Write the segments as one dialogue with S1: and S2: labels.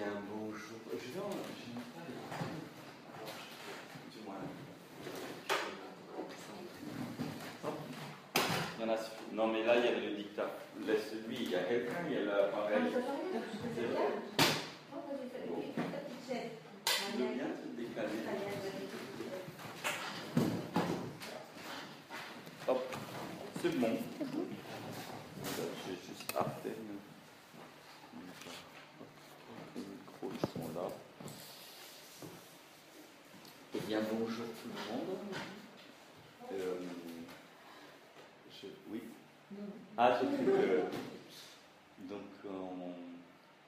S1: Bien, bonjour. Je n'ai pas les questions. Alors, du moins. Il y en a. Non, mais là, il y a le dictat. Laisse-lui, il y a quelqu'un, il y a l'appareil. C'est vrai. Bon. Tu veux bien te décaler? Hop, c'est bon. J'ai juste à peine. Les micros, ils sont là. Eh bien, bonjour tout le monde. Oui. Ah, j'ai cru que. Donc,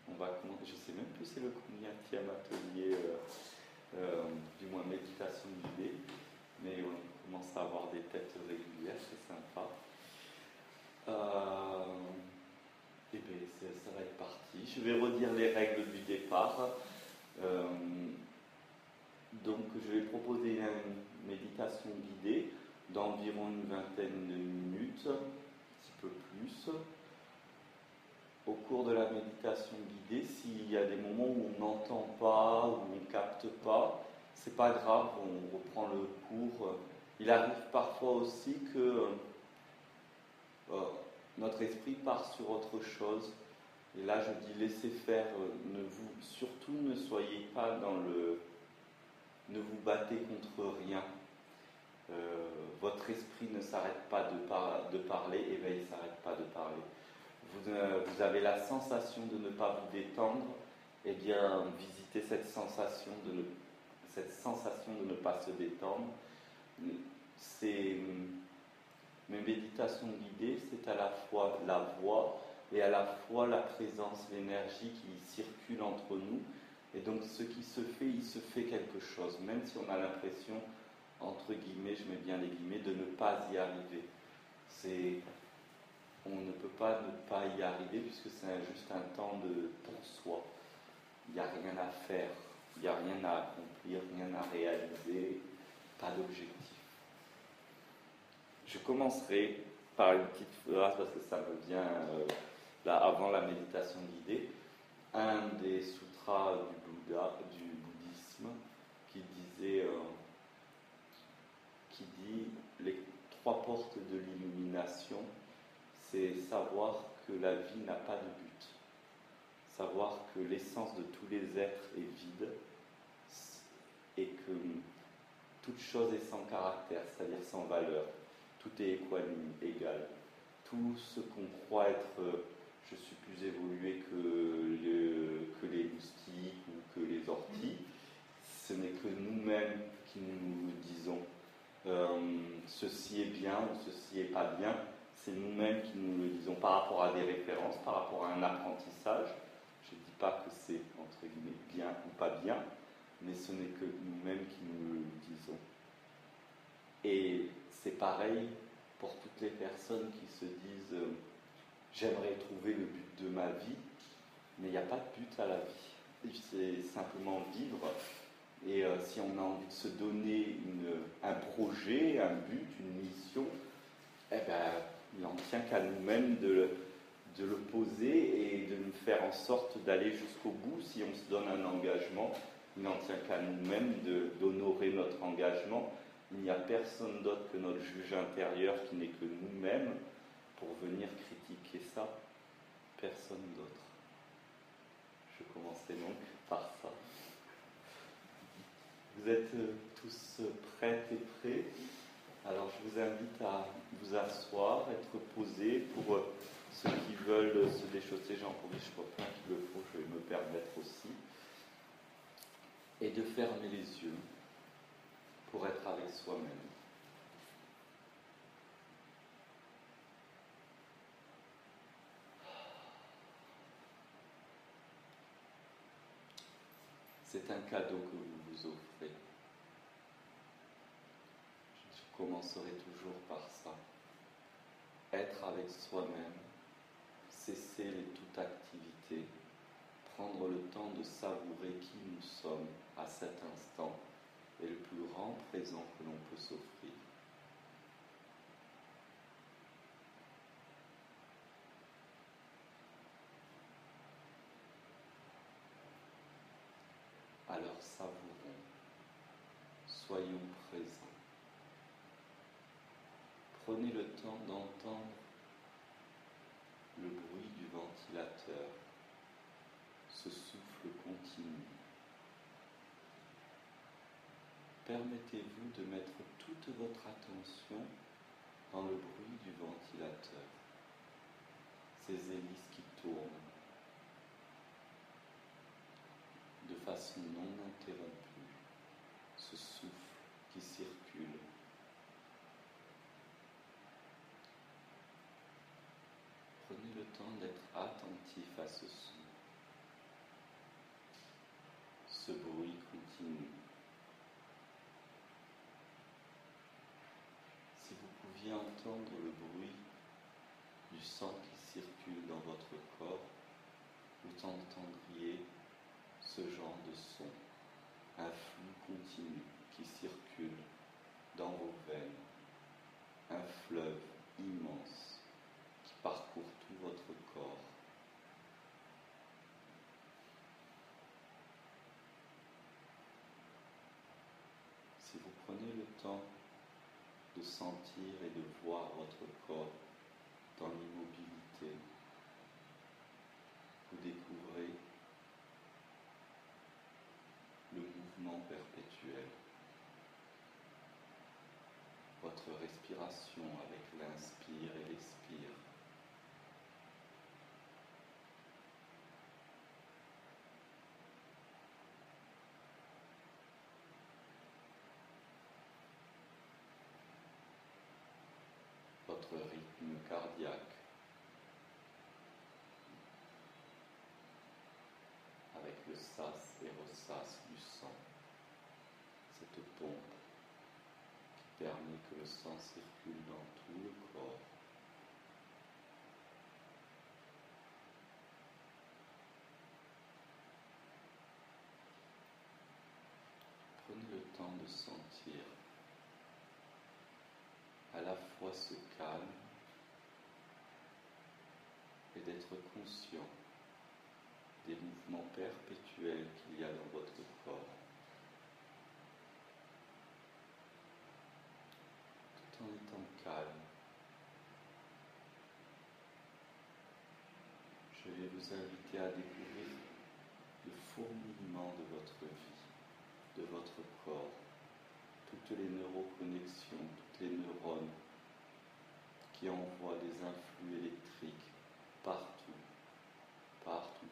S1: on va commencer. Je ne sais même plus c'est le combienième atelier, du moins méditation guidée, mais on commence à avoir des têtes régulières, c'est sympa. Et bien, ça va être parti. Je vais redire les règles du départ. Donc, je vais proposer une méditation guidée d'environ une vingtaine de minutes, un petit peu plus. Au cours de la méditation guidée, s'il y a des moments où on n'entend pas, où on ne capte pas, c'est pas grave, on reprend le cours. Il arrive parfois aussi que notre esprit part sur autre chose. Et là, je dis laissez faire. Surtout ne soyez pas dans le. Ne vous battez contre rien. Votre esprit ne s'arrête pas de parler, et bien il ne s'arrête pas de parler. Vous avez la sensation de ne pas vous détendre, et bien visitez cette sensation de ne pas se détendre. Mes méditations guidées, c'est à la fois la voix et à la fois la présence, l'énergie qui circule entre nous. Et donc ce qui se fait, il se fait quelque chose, même si on a l'impression, entre guillemets, je mets bien les guillemets, de ne pas y arriver. On ne peut pas ne pas y arriver puisque c'est juste un temps pour soi. Il n'y a rien à faire, il n'y a rien à accomplir, rien à réaliser, pas d'objectif. Je commencerai par une petite phrase parce que ça me vient là avant la méditation guidée. Un des sutras du bouddhisme qui dit les 3 portes de l'illumination, c'est savoir que la vie n'a pas de but, savoir que l'essence de tous les êtres est vide et que toute chose est sans caractère, c'est-à-dire sans valeur. Tout est équanime, égal. Tout ce qu'on croit être je suis plus évolué que les moustiques ou que les orties, ce n'est que nous-mêmes qui nous disons ceci est bien ou ceci est pas bien. C'est nous-mêmes qui nous le disons par rapport à des références, par rapport à un apprentissage. Je ne dis pas que c'est entre guillemets bien ou pas bien, mais ce n'est que nous-mêmes qui nous le disons. Et c'est pareil pour toutes les personnes qui se disent j'aimerais trouver le but de ma vie, mais il n'y a pas de but à la vie. C'est simplement vivre. Et si on a envie de se donner un projet, un but, une mission, eh ben, il n'en tient qu'à nous-mêmes de le poser et de nous faire en sorte d'aller jusqu'au bout. Si on se donne un engagement, il n'en tient qu'à nous-mêmes d'honorer notre engagement. Il n'y a personne d'autre que notre juge intérieur qui n'est que nous-mêmes pour venir critiquer ça. Personne d'autre. Je commencerai donc par ça. Vous êtes tous prêtes et prêts? Alors je vous invite à vous asseoir, être posés. Pour ceux qui veulent se déchausser, j'en corrige pas plein qui le font, je vais me permettre aussi. Et de fermer les yeux pour être avec soi-même. C'est un cadeau que vous vous offrez. Je commencerai toujours par ça. Être avec soi-même, cesser toute activité, prendre le temps de savourer qui nous sommes à cet instant est le plus grand présent que l'on peut s'offrir. Alors savourons, soyons présents. Prenez le temps d'entendre le bruit du ventilateur, ce souffle continu. Permettez-vous de mettre toute votre attention dans le bruit du ventilateur, ces hélices qui tournent de façon non interrompue, ce souffle qui circule. Prenez le temps d'être attentif à ce son, ce bruit continu. Si vous pouviez entendre le bruit du sang qui circule dans votre corps, vous entendriez ce genre de son, un flux continu qui circule dans vos veines, un fleuve immense qui parcourt tout votre corps. Si vous prenez le temps de sentir et de voir votre corps dans l'immobilité, vous découvrez le mouvement perpétuel, votre respiration avec l'inspire et l'expire. Votre rythme cardiaque avec le sas et ressas du sang, cette pompe qui permet que le sang circule dans tout le corps. Prenez le temps de sentir à la fois ce calme et d'être conscient des mouvements perpétuels qu'il y a dans votre corps, tout en étant calme. Je vais vous inviter à découvrir le fourmillement de votre vie, de votre corps, toutes les neuroconnexions, toutes les neurones qui envoient des influx électriques partout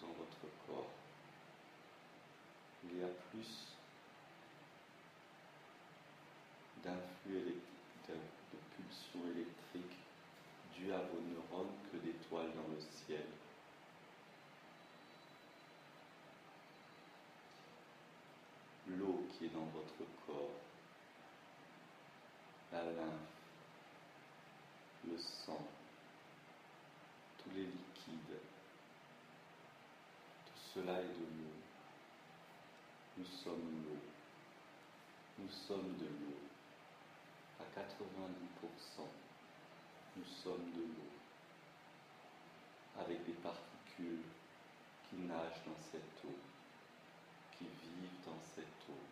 S1: dans votre corps. Il y a plus d'influx électriques, de pulsions électriques dues à vos neurones que d'étoiles dans le ciel. L'eau qui est dans votre corps, la lymphe, le sang, tous les liquides, tout cela est de l'eau. Nous sommes l'eau. Nous sommes de l'eau. À 90%, nous sommes de l'eau. Avec des particules qui nagent dans cette eau, qui vivent dans cette eau.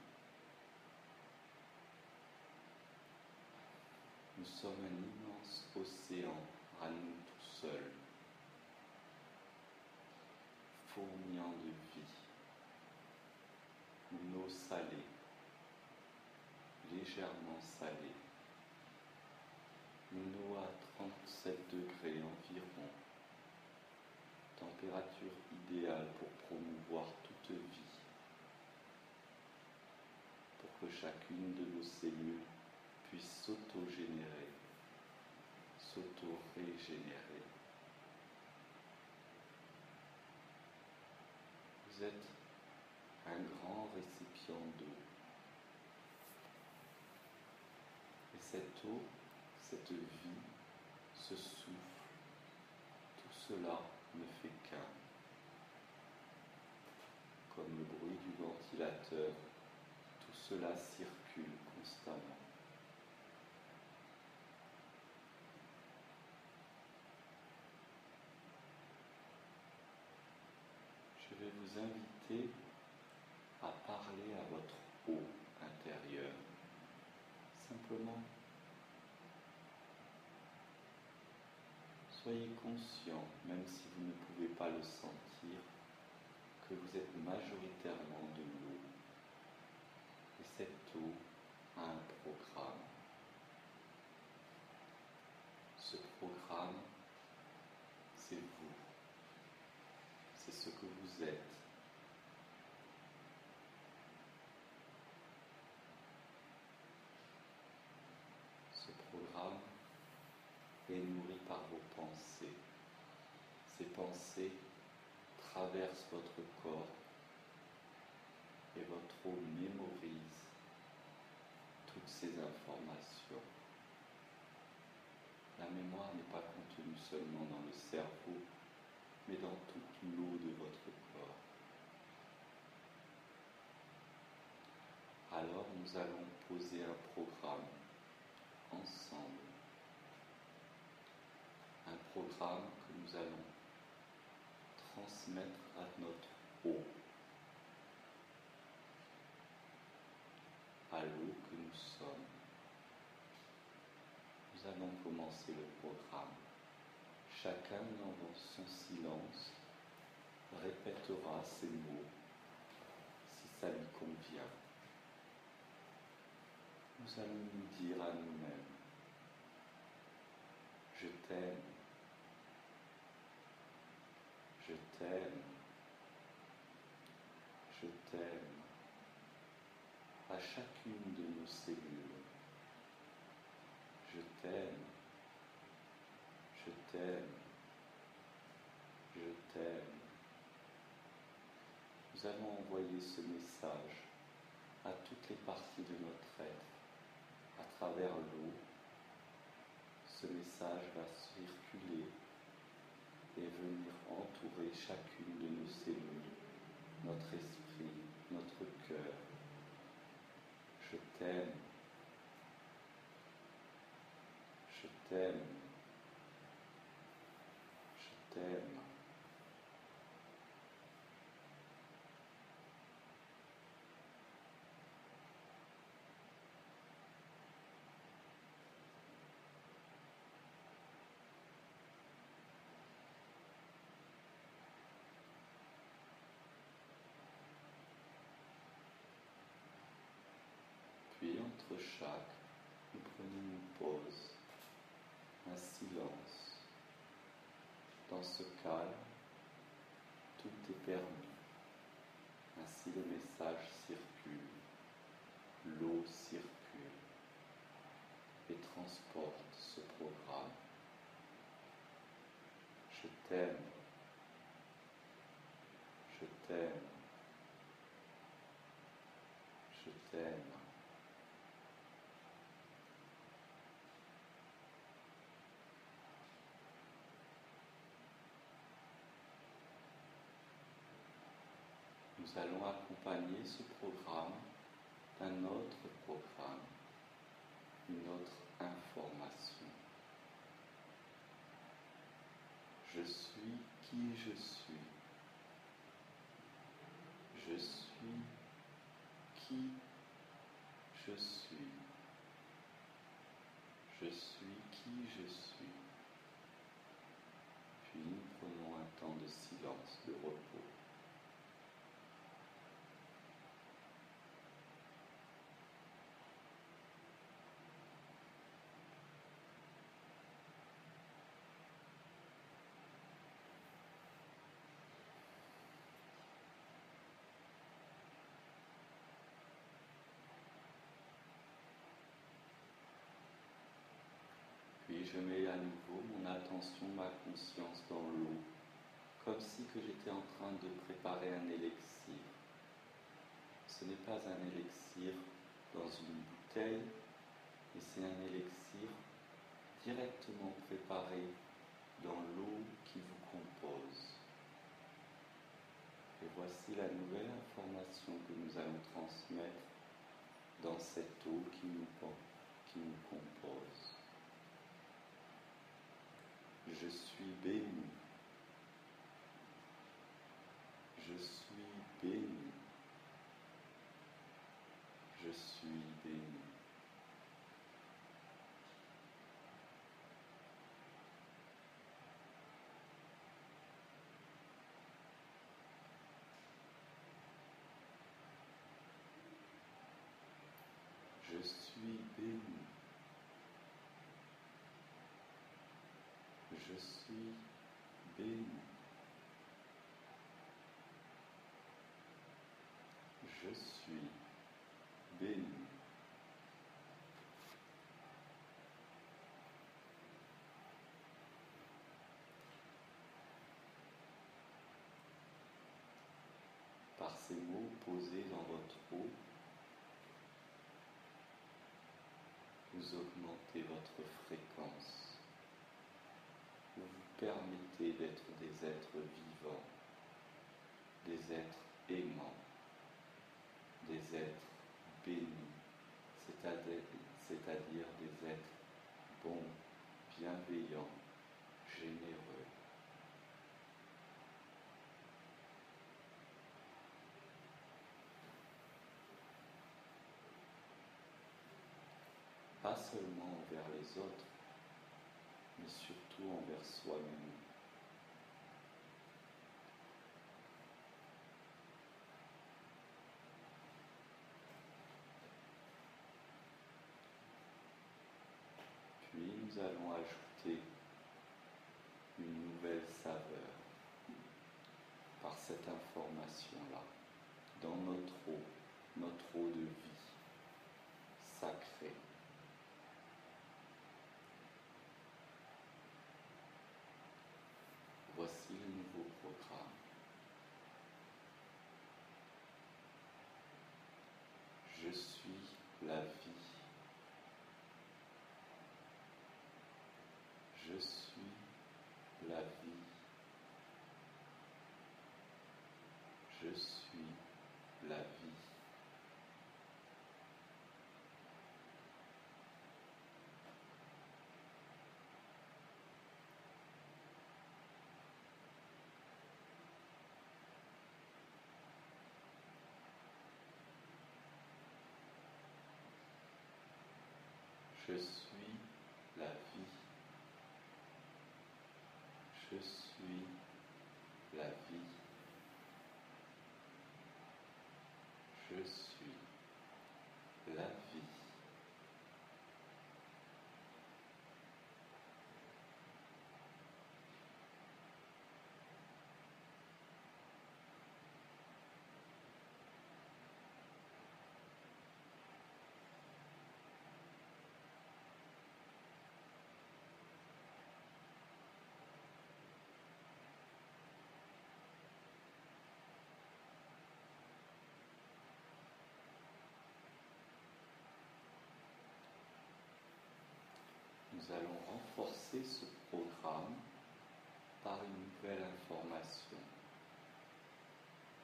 S1: Nous sommes un immense océan à nous tout seuls, fourmillant de vie. Une eau salée, légèrement salée. Une eau à 37 degrés environ. Température idéale pour promouvoir toute vie. Pour que chacune de nos cellules puisse s'auto-générer, s'auto-régénérer. Vous êtes un grand récipient d'eau. Et cette eau, cette vie, ce souffle, tout cela ne fait qu'un. Comme le bruit du ventilateur, tout cela circule constamment. Je vais vous inviter à parler Soyez conscient, même si vous ne pouvez pas le sentir, que vous êtes majoritairement de l'eau. Et cette eau a un programme. Ce programme, c'est vous. C'est ce que vous êtes. Ce programme est nourri par vos pensées. Ces pensées traversent votre corps et votre eau mémorise toutes ces informations. La mémoire n'est pas contenue seulement dans le cerveau, mais dans toute l'eau de votre corps. Alors nous allons poser un programme ensemble. Un programme que nous allons transmettre à notre eau, à l'eau que nous sommes. Nous allons commencer le programme. Chacun dans son silence répétera ces mots si ça lui convient. Nous allons nous dire à nous-mêmes: je t'aime, je t'aime, je t'aime, à chacune de nos cellules. Je t'aime, je t'aime, je t'aime. Nous allons envoyer ce message à toutes les parties de notre être, à travers l'eau. Ce message va circuler et venir entourer chacune de nos cellules, notre esprit, notre cœur. Je t'aime, je t'aime, je t'aime. Puis entre chaque, nous prenons une pause, un silence. Dans ce calme, tout est permis. Ainsi le message circule, l'eau circule et transporte ce programme. Je t'aime, je t'aime, je t'aime. Nous allons accompagner ce programme d'un autre programme, une autre information. Je suis qui je suis. Je suis qui je suis. Je suis qui je suis. Puis nous prenons un temps de silence, de repos. Puis je mets à nouveau mon attention, ma conscience dans l'eau, comme si que j'étais en train de préparer un élixir. Ce n'est pas un élixir dans une bouteille, mais c'est un élixir directement préparé dans l'eau qui vous compose. Et voici la nouvelle information que nous allons transmettre dans cette eau qui nous compose. Je suis béni. Je suis béni. Je suis béni. Je suis béni. Je suis béni. Par ces mots posés dans votre eau, vous augmentez votre fréquence. Vous vous permettez d'être des êtres vivants, des êtres aimants, des êtres bénis, c'est-à-dire des êtres bons, bienveillants, généreux. Pas seulement envers les autres, mais surtout envers soi-même. Puis nous allons ajouter une nouvelle saveur par cette information-là dans notre eau de vie sacrée. Voici le nouveau programme. Je suis la vie. Je suis la vie. Je suis la vie. Je suis la vie. Je suis la vie. Je suis la vie. Nous allons renforcer ce programme par une nouvelle information.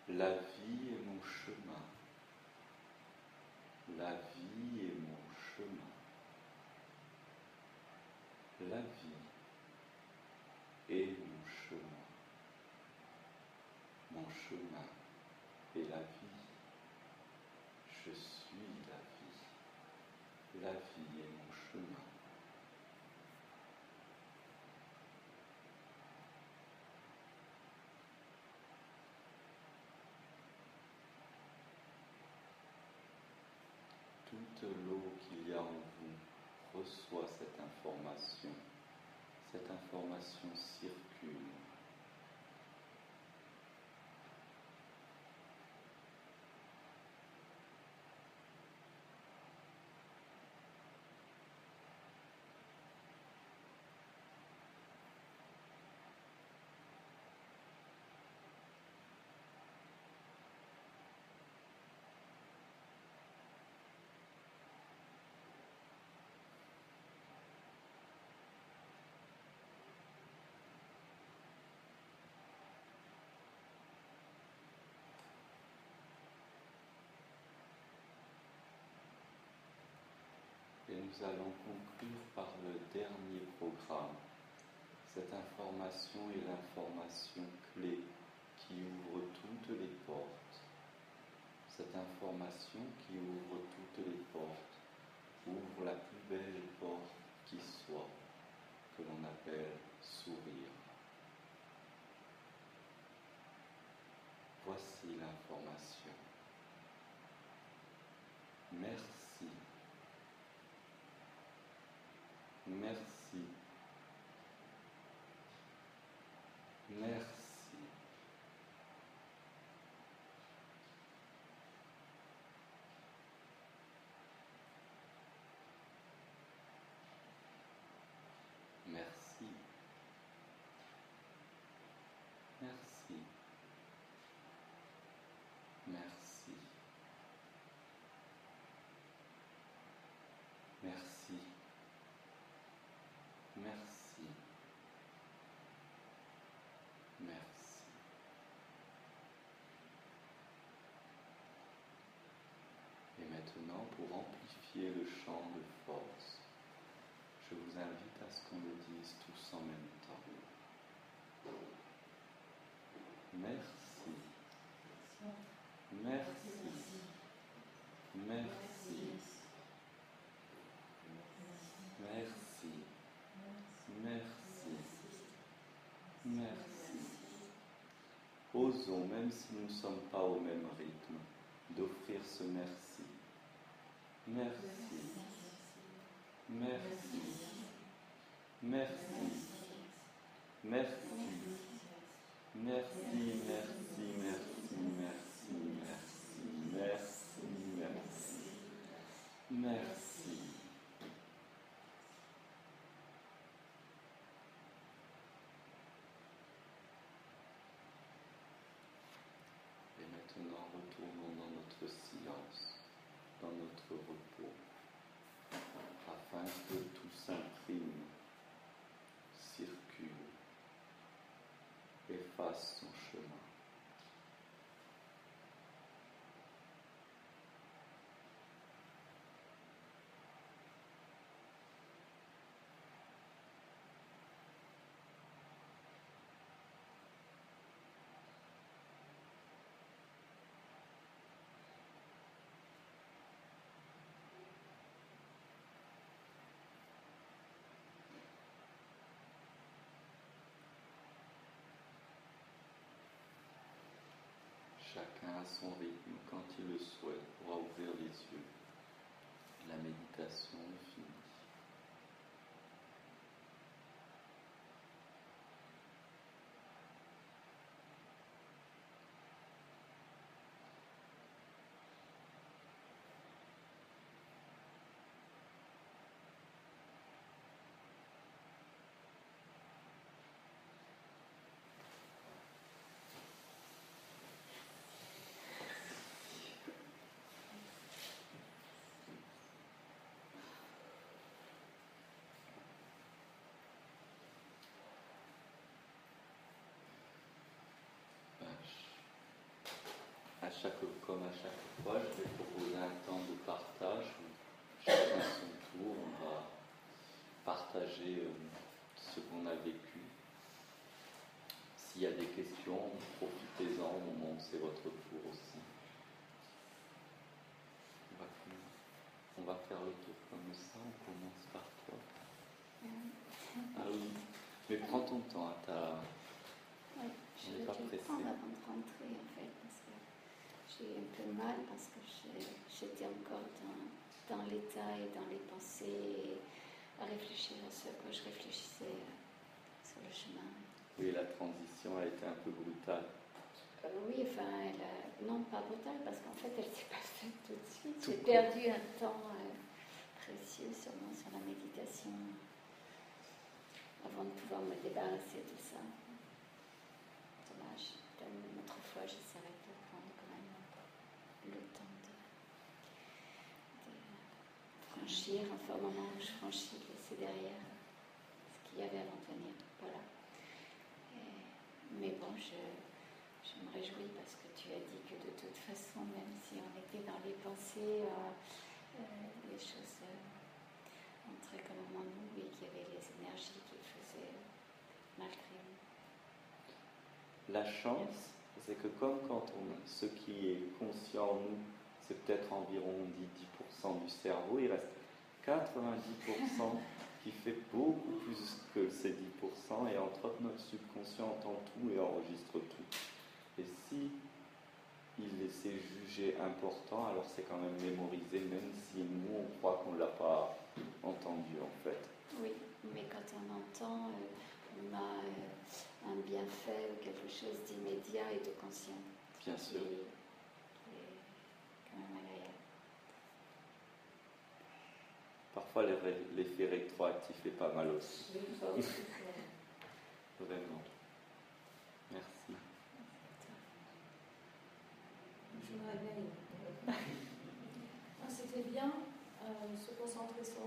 S1: La vie est mon chemin. La vie est mon chemin. La vie est mon chemin. Mon chemin est la vie. Je suis la vie. La vie est mon chemin. Toute l'eau qu'il y a en vous reçoit cette information. Cette information circule. Et nous allons conclure par le dernier programme. Cette information est l'information clé qui ouvre toutes les portes. Cette information qui ouvre toutes les portes ouvre la plus belle porte qui soit, que l'on appelle sourire. Voici l'information. Merci. Merci. Merci. Merci. Merci. Merci. Merci. Merci. Merci. Et maintenant, pour amplifier le champ de force, je vous invite à ce qu'on le dise tous en même temps. Merci. Merci. Merci. Merci. Merci. Merci. Osons, même si nous ne sommes pas au même rythme, d'offrir ce merci. Merci. Merci. Merci. Merci. Merci, merci, merci, merci, merci, merci, merci. Merci. Et maintenant, retournons dans notre silence, dans notre repos, afin que tout s'imprime, circule, et fasse son chemin. Chacun à son rythme, quand il le souhaite, pourra ouvrir les yeux. La méditation est finie. Comme à chaque fois, je vais proposer un temps de partage où chacun à son tour, on va partager ce qu'on a vécu. S'il y a des questions, profitez-en au moment où c'est votre tour aussi. On va faire le tour comme ça, on commence par toi. Ah oui, mais prends ton temps,
S2: Ouais, je vais prendre avant de rentrer en fait, parce que j'ai un peu mal, parce que j'étais encore dans l'état et dans les pensées, à réfléchir à ce que je réfléchissais sur le chemin.
S1: Oui, la transition a été un peu brutale.
S2: Oui, enfin, non pas brutale, parce qu'en fait, elle s'est pas faite tout de suite. J'ai perdu un temps précieux sûrement sur la méditation, avant de pouvoir me débarrasser de ça. Dommage. Une autre fois, j'essaierai de prendre quand même le temps de franchir, enfin au moment où je franchis, de laisser derrière ce qu'il y avait avant de venir. Voilà. Mais bon, je me réjouis parce que tu as dit que de toute façon, même si on était dans les pensées, les choses entraient quand même en nous et qu'il y avait les énergies qui le faisaient malgré nous.
S1: La chance, c'est que comme ce qui est conscient en nous, c'est peut-être environ 10% du cerveau, il reste 90% qui fait beaucoup plus que ces 10%, et entre autres notre subconscient entend tout et enregistre tout. Et si il laissait juger important, alors c'est quand même mémorisé, même si nous on croit qu'on ne l'a pas entendu en fait.
S2: Oui, mais quand on entend, on a un bienfait ou quelque chose d'immédiat et de conscient.
S1: Bien sûr.
S2: Et quand même agréable.
S1: Parfois, l'effet rétroactif est pas mal aussi. Vraiment. Merci.
S3: J'aimerais bien. C'était bien, se concentrer sur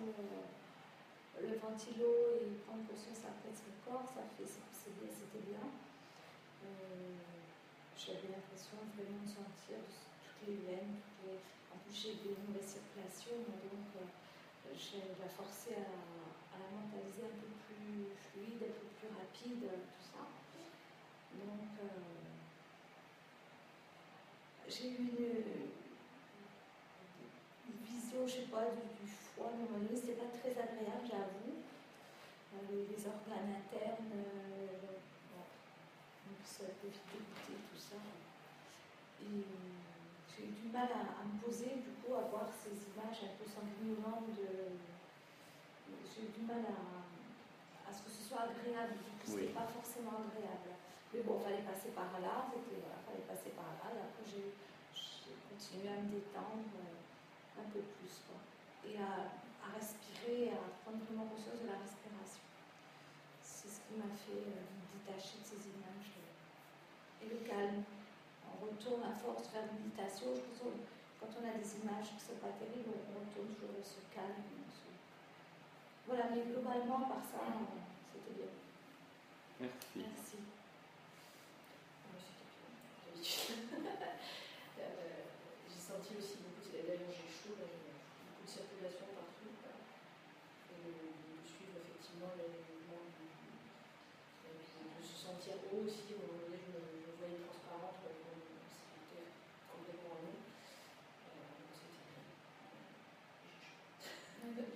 S3: le ventilo et prendre conscience après de son corps, c'était bien. J'avais l'impression vraiment de sentir toutes les veines, en plus j'ai des mauvaises circulations, donc je la forcer à la mentaliser un peu plus fluide, un peu plus rapide, tout ça. Donc j'ai eu une vision, je sais pas, du foie, à un moment donné, c'était pas très agréable, j'avoue. Les organes internes, donc ça peut vite dégoûter tout ça. Et j'ai eu du mal à me poser, du coup, à voir ces images un peu sanguinolentes. J'ai eu du mal à ce que ce soit agréable, du coup, c'était pas forcément agréable. Mais bon, il fallait passer par là, fallait passer par là, et après j'ai continué à me détendre un peu plus, quoi. Et à respirer, à prendre vraiment conscience de la respiration. C'est ce qui m'a fait me détacher de ces images. Et le calme. On retourne à force de faire méditation. Je pense que quand on a des images qui ne sont pas terribles, on retourne toujours à ce calme. Voilà, mais globalement, par ça, c'était bien.
S1: Merci.
S3: Merci.
S4: J'ai senti aussi beaucoup, d'ailleurs j'ai chaud, là, j'ai beaucoup de circulation partout. Et de suivre effectivement les mouvements, de se sentir haut aussi, au moment donné je me voyais transparente, c'était complètement en haut. C'était bien.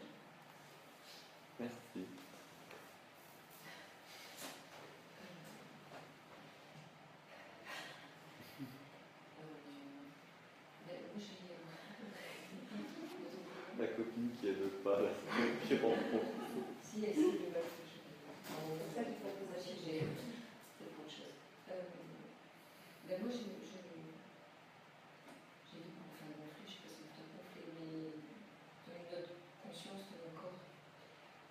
S1: Merci. La copine qui aide pas, là, qui rend compte.
S4: Si, elle s'est de la c'est ça qu'il faut vous acheter, c'est autre chose. Moi, j'ai beaucoup, enfin, gonflé, je ne sais pas si vous avez gonflé, mais dans une autre conscience de mon corps,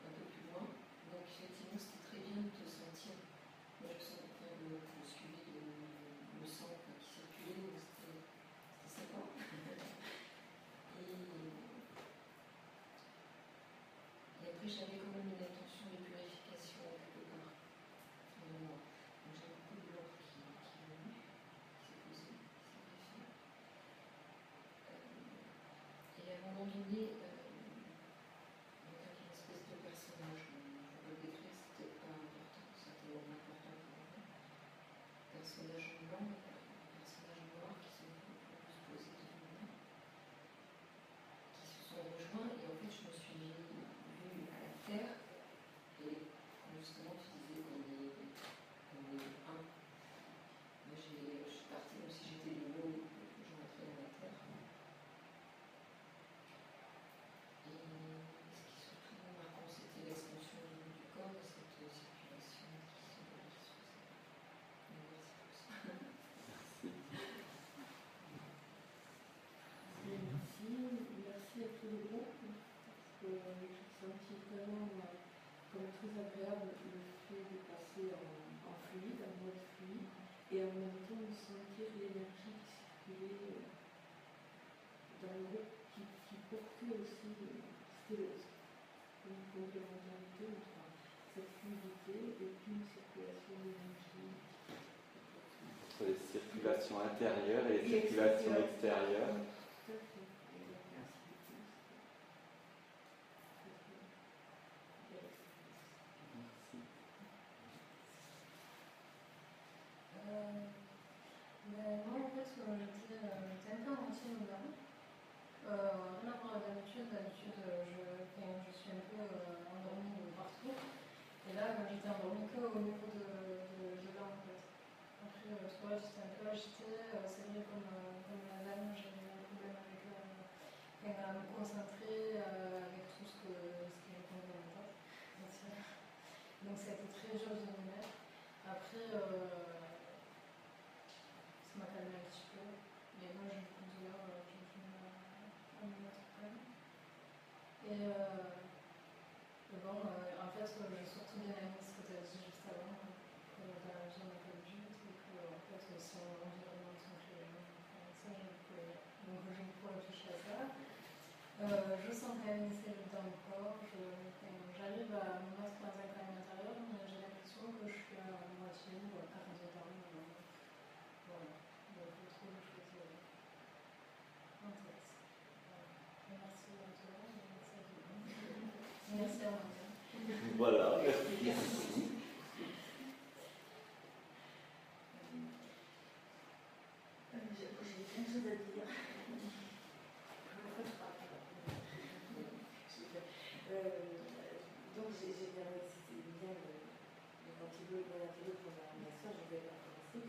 S4: un peu plus loin. Donc, effectivement, c'était très bien de te sentir. Moi, je sens que le suivi le sang qui circulait, donc c'était sympa. Et après, j'avais quand même une intention de purification quelque part en moi. Donc j'ai beaucoup de l'ordre qui est venu, qui s'est posé, qui s'est greffé. Et à un moment donné, il y a une espèce de personnage, je peux le décrire, c'était pas important, c'était important pour moi. Personnage blanc, personnage noir qui sont posés devant moi, qui se sont rejoints, et en fait, je me suis vue à la terre, et justement, tu disais qu'on est un. Moi, je suis partie comme si j'étais de l'eau, que je rentrais dans la terre. Et ce qui surtout marquant, c'était l'expansion du corps et cette circulation qui se faisait. Merci pour ça.
S5: Merci à tous les groupes, parce que j'ai senti vraiment comme très agréable le fait de passer en fluide, en mode fluide, et en même temps de sentir l'énergie qui circulait dans le groupe, qui portait aussi, c'était une complémentarité entre cette fluidité et puis une circulation d'énergie.
S1: Entre les circulations intérieures et les circulations extérieures.
S4: Moi, en fait, j'étais un peu en anti-moderne. Rien à voir d'habitude. D'habitude, je suis un peu endormie partout. Et là, j'étais endormie qu'au niveau de là, en fait. Après, soit j'étais un peu agitée. C'est vrai, comme la dame, j'avais un problème à me concentrer avec tout ce qui me convient en tête. Donc, ça a été très dur de me mettre. Après,
S5: après, ça m'a calmé un petit peu. Mais moi, j'ai beaucoup de douleur, j'ai du mal à me mettre calme. Et bon, en fait, je sortais bien aimé ce que tu as dit juste avant, que dans la vie, on n'a pas de but, et que, en fait, si on a l'environnement qui sont clés, ça, j'ai beaucoup aimé. Donc, j'ai beaucoup réfléchi à ça. Je sens quand même une cellule dans le corps, j'arrive à me mettre dans un calme intérieur, mais j'ai l'impression que je suis à moitié ou à 40 ans. Voilà. Donc, je trouve les choses en tête. Merci à toi, merci à vous. Merci à vous.
S1: Voilà, merci.
S3: J'ai plein de choses à dire. Donc j'ai bien c'était bien le ventilo pour ma soeur, je voulais pas commencer,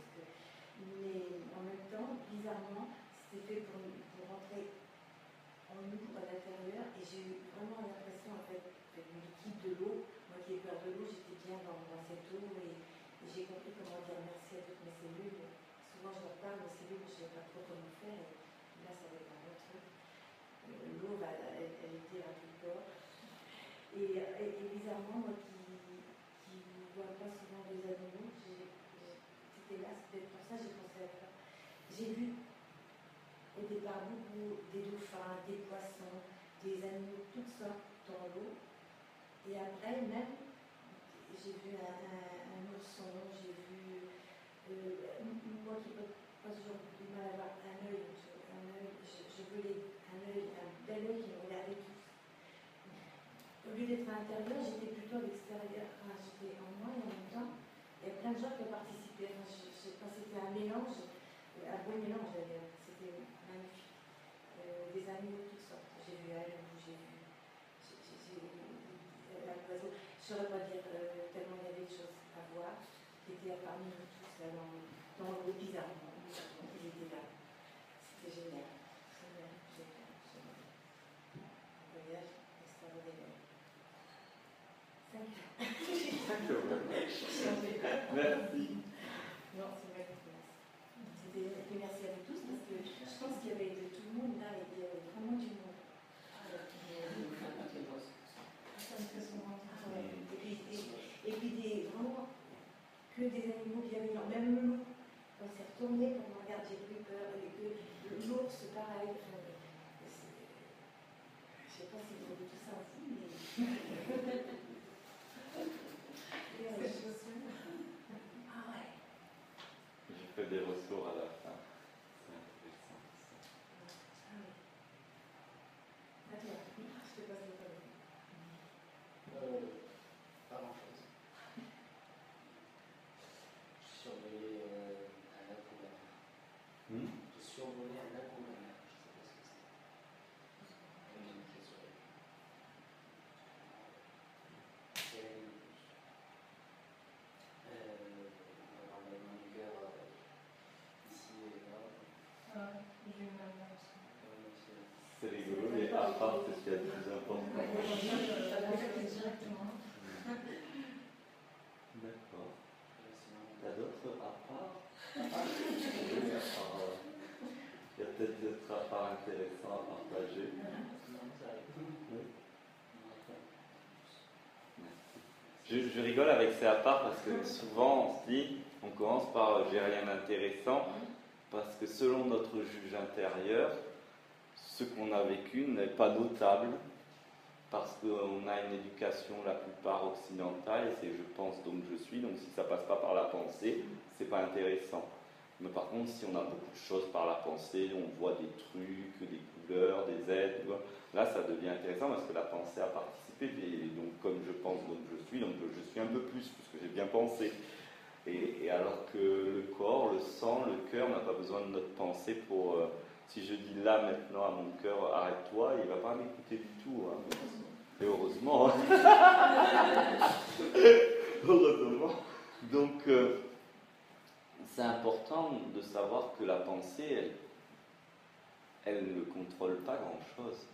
S3: mais en même temps, bizarrement, c'était fait pour rentrer en nous, à l'intérieur, et j'ai eu vraiment l'impression, en fait, que le liquide de l'eau, moi qui ai peur de l'eau, j'étais bien dans cette eau, et j'ai compris comment dire merci à toutes mes cellules. Souvent je leur parle, mes cellules, je ne sais pas trop comment faire, et là ça va être un autre truc. L'eau, elle était à tout le corps. Et bizarrement, moi qui ne vois pas souvent les animaux, c'était là, c'est peut-être pour ça que j'ai pensé à ça. J'ai vu au départ beaucoup des dauphins, des poissons, des animaux, toutes sortes dans l'eau. Et après, même, j'ai vu un ourson, j'ai vu, moi qui n'ai pas toujours du mal à avoir un œil, je voulais un bel œil qui me regardait tout. Au lieu d'être à l'intérieur, j'étais plutôt à l'extérieur. Enfin, j'étais en moi et en même temps, il y a plein de gens qui ont participé. Enfin, je sais pas, c'était un mélange, un beau mélange d'ailleurs. C'était magnifique. Des animaux de toutes sortes. J'ai vu un loup, j'ai vu un oiseau. Je ne saurais pas dire tellement il y avait de choses à voir. Qui étaient parmi nous tous là dans le bizarrement. Ils étaient là. C'était génial. Génial. Un voyage extraordinaire.
S1: Merci.
S3: Non, c'est vrai que c'était merci à vous tous parce que je pense qu'il y avait de tout le monde là et il y avait vraiment du monde. Ça me fait son ventre. Et puis vraiment que des animaux bienveillants, même le loup. Quand on s'est retourné, quand on regarde, j'ai eu peur. L'ours, pareil. Je ne sais pas si vous avez tout ça aussi, mais. Ah ouais.
S1: J'ai fait des ressorts à la fin. C'est intéressant.
S3: Ah oui. Attends, je te passe le parole.
S6: Pas grand-chose. Je survolais un lac au mer. J'ai survolé un lac au mer. Je ne sais pas ce que c'est. Une pièce sur la vue. C'est la nuit. On va avoir le battement du cœur ici et là.
S5: J'ai eu mal là aussi.
S1: C'est rigolo, mais à part, c'est ce qu'il y a de plus important.
S5: Directement.
S1: D'accord. T'as d'autres à part? Oui, à part. Il y a peut-être d'autres à part intéressants à partager. Oui. Merci. Je rigole avec ces à part parce que souvent on se dit, on commence par j'ai rien d'intéressant, parce que selon notre juge intérieur, ce qu'on a vécu n'est pas notable, parce qu'on a une éducation la plupart occidentale, et c'est je pense donc je suis, donc si ça passe pas par la pensée, c'est pas intéressant. Mais par contre, si on a beaucoup de choses par la pensée, on voit des trucs, des couleurs, des êtres, là ça devient intéressant parce que la pensée a participé, et donc comme je pense donc je suis un peu plus, puisque j'ai bien pensé. Et alors que le corps, le sang, le cœur n'a pas besoin de notre pensée pour... si je dis là maintenant à mon cœur, arrête-toi, il ne va pas m'écouter du tout. Hein. Et heureusement. Heureusement. Donc, c'est important de savoir que la pensée, elle ne contrôle pas grand-chose.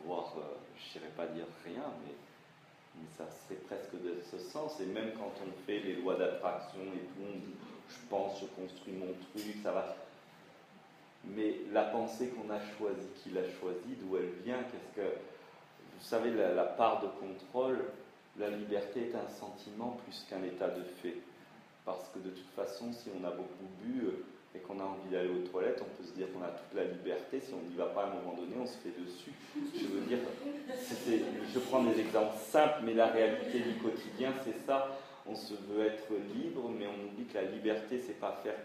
S1: Voire, je ne saurais pas dire rien, mais Mais ça serait presque de ce sens. Et même quand on fait les lois d'attraction et tout, on dit je pense, je construis mon truc, ça va. Mais la pensée qu'on a choisie, qui l'a choisie, d'où elle vient, qu'est-ce que. Vous savez, la part de contrôle, la liberté est un sentiment plus qu'un état de fait. Parce que de toute façon, si on a beaucoup bu et qu'on a envie d'aller aux toilettes, on peut se dire qu'on a toute la liberté. Si on n'y va pas à un moment donné, on se fait dessus. Je veux dire, je prends des exemples simples, mais la réalité du quotidien, c'est ça. On se veut être libre, mais on oublie que la liberté, c'est pas faire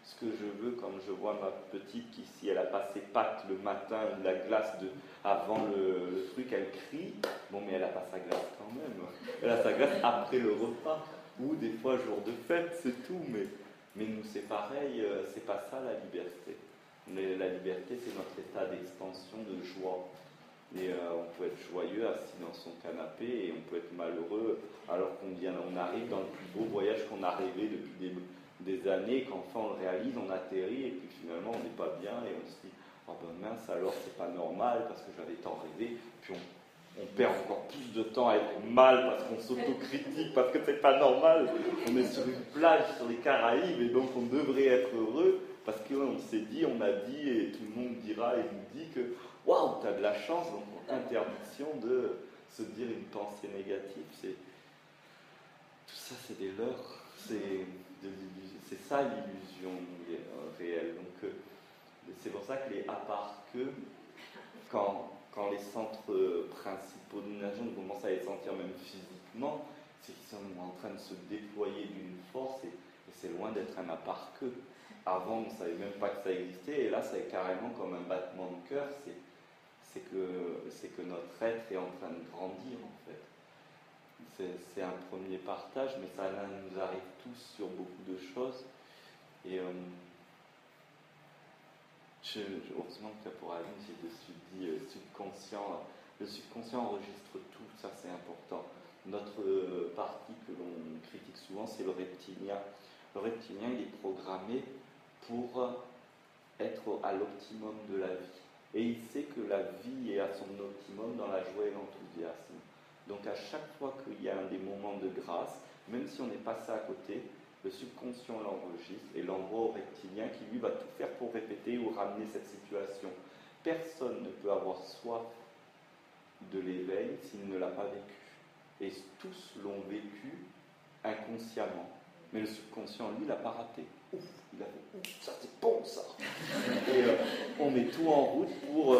S1: ce que je veux. Comme je vois ma petite qui, si elle a pas ses pâtes le matin, la glace avant le truc, elle crie. Bon, mais elle a pas sa glace quand même. Elle a sa glace après le repas. Ou des fois jour de fête, c'est tout, mais nous c'est pareil, c'est pas ça la liberté. Mais la liberté, c'est notre état d'expansion, de joie. Et on peut être joyeux assis dans son canapé et on peut être malheureux alors on arrive dans le plus beau voyage qu'on a rêvé depuis des années, qu'enfin on le réalise, on atterrit et puis finalement on n'est pas bien et on se dit oh ben mince alors c'est pas normal parce que j'avais tant rêvé, puis on perd encore plus de temps à être mal parce qu'on s'autocritique, parce que c'est pas normal. On est sur une plage sur les Caraïbes et donc on devrait être heureux parce qu'on s'est dit, on a dit et tout le monde dira et nous dit que waouh, t'as de la chance. Donc interdiction de se dire une pensée négative. Tout ça, c'est des leurres. C'est ça l'illusion réelle. Donc c'est pour ça que les à part que quand les centres principaux de nation commencent à les sentir même physiquement, c'est qu'ils sont en train de se déployer d'une force et c'est loin d'être un à part que. Avant, on ne savait même pas que ça existait et là, c'est carrément comme un battement de cœur. C'est que notre être est en train de grandir en fait. C'est un premier partage, mais ça nous arrive tous sur beaucoup de choses. Et heureusement que pour Aline, j'ai dessus dit subconscient. Le subconscient enregistre tout, ça c'est important. Notre partie que l'on critique souvent, c'est le reptilien. Le reptilien, il est programmé pour être à l'optimum de la vie. Et il sait que la vie est à son optimum dans la joie et l'enthousiasme. Donc à chaque fois qu'il y a des moments de grâce, même si on est passé à côté, le subconscient l'enregistre et l'envoie au reptilien qui lui va tout faire pour répéter ou ramener cette situation. Personne ne peut avoir soif de l'éveil s'il ne l'a pas vécu. Et tous l'ont vécu inconsciemment. Mais le subconscient, lui, l'a pas raté. Ouf, il a fait ouf, ça c'est bon ça. Et on met tout en route pour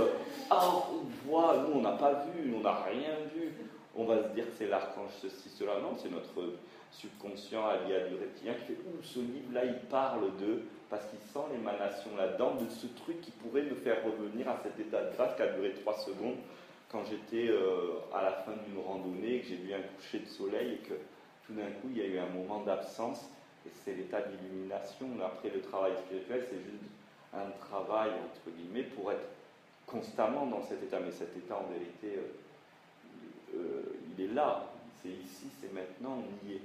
S1: on voit, nous on n'a pas vu, on n'a rien vu. On va se dire que c'est l'archange ceci, cela. Non, c'est notre subconscient allié à du reptilien qui fait ce livre-là, il parle de, parce qu'il sent l'émanation là-dedans de ce truc qui pourrait me faire revenir à cet état de grâce qui a duré 3 secondes quand j'étais à la fin d'une randonnée, que j'ai vu un coucher de soleil et que tout d'un coup il y a eu un moment d'absence. Et c'est l'état d'illumination. Après, le travail spirituel, c'est juste un travail, entre guillemets, pour être constamment dans cet état. Mais cet état, en vérité, il est là. C'est ici, c'est maintenant, on y est.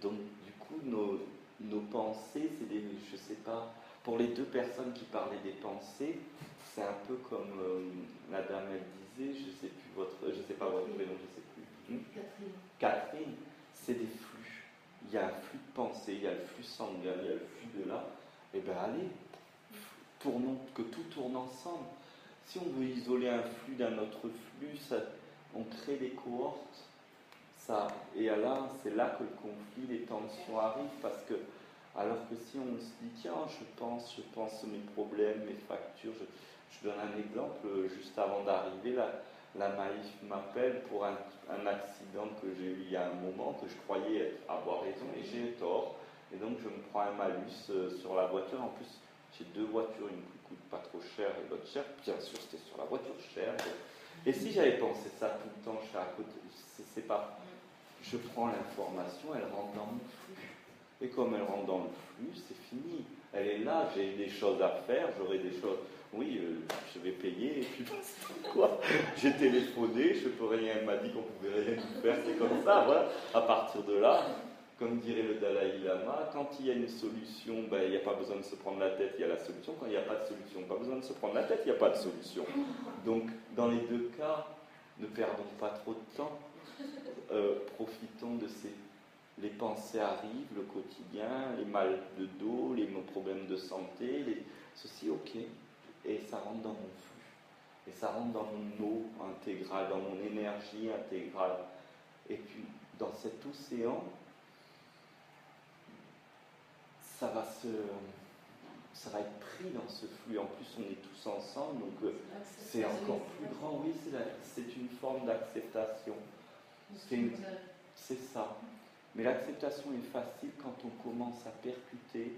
S1: Donc, du coup, nos pensées, c'est des... Je sais pas... Pour les 2 personnes qui parlaient des pensées, c'est un peu comme la dame, elle disait, je sais pas votre prénom, je sais plus. Catherine, c'est des flux. Il y a un flux de pensée, il y a le flux sanguin, il y a le flux de là. Eh bien allez, tournons, que tout tourne ensemble. Si on veut isoler un flux d'un autre flux, on crée des cohortes. Et là, c'est là que le conflit, les tensions arrivent, parce que, alors que si on se dit, tiens, je pense mes problèmes, mes factures, je donne un exemple, juste avant d'arriver, la Maïf m'appelle pour un accident que j'ai eu il y a un moment, que je croyais avoir raison, et j'ai tort. Et donc je me prends un malus sur la voiture. En plus, j'ai 2 voitures, une qui coûte pas trop cher et l'autre chère. Bien sûr, c'était sur la voiture chère. Et si j'avais pensé ça tout le temps, je suis à côté, c'est pas... Je prends l'information, elle rentre dans mon flux. Et comme elle rentre dans le flux, c'est fini. Elle est là, j'ai des choses à faire, j'aurai des choses... Oui, je vais payer, et puis quoi. J'ai téléphoné, je peux rien, elle m'a dit qu'on pouvait rien faire, c'est comme ça, voilà. À partir de là, comme dirait le Dalai Lama, quand il y a une solution, il n'y a pas besoin de se prendre la tête, il y a la solution. Quand il n'y a pas de solution, pas besoin de se prendre la tête, il n'y a pas de solution. Donc, dans les 2 cas, ne perdons pas trop de temps. profitons de ces... Les pensées arrivent, le quotidien, les mal de dos, les problèmes de santé, ceci, ok. Et ça rentre dans mon flux. Et ça rentre dans mon eau intégrale, dans mon énergie intégrale. Et puis, dans cet océan, ça va être pris dans ce flux. En plus, on est tous ensemble, donc c'est encore plus grand. Oui, c'est une forme d'acceptation. C'est ça. Mais l'acceptation est facile quand on commence à percuter